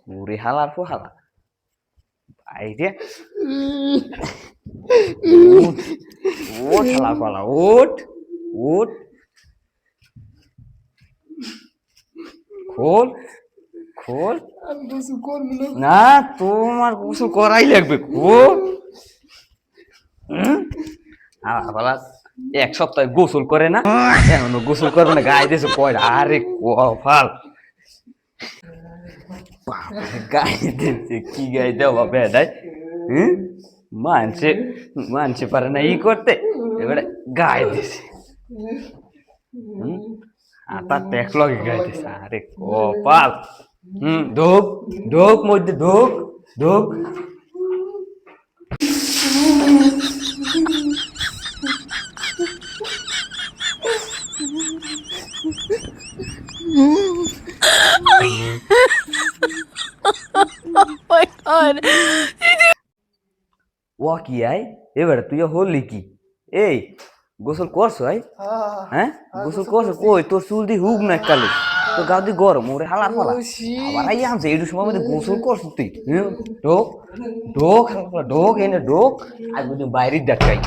ওরে হালার পো হালা বাইরে উঠ উঠ হালার পালা উঠ উঠ খোল খোল আমি গোসল করবো না। না তোমার গোসল করাই লাগবে খোল হালার পালা এক সপ্তাহে গোসল করে না এখনো গোসল করবে না গায়ে দিয়েছে কয়টা আরে কপাল গায়ে দিচ্ছে কি গায়ে দেওয়া বেদায় হম মানছে মানছে পারে না ই করতে এবারে গায়ে দিছে আর তার ট্যাক্স লগে গায়ে দিছে আরে কপাল ঢোক ঢোক মধ্যে ঢোক ঢোক my god. ও কি আয় এবারে তুই হলি কি এই গোসল করছো আয় হ্যাঁ গোসল করছো কই তোর চুল দি হুক না কালে তোর গাও দি গরম ওরে হালা ফালা আবার আই আমছে এইটু সময় মধ্যে গোসল করছো তুই ঢোক ঢোক হালা ফালা ঢোক এনে ঢোক আর বুঝি বাইরে ডাকাই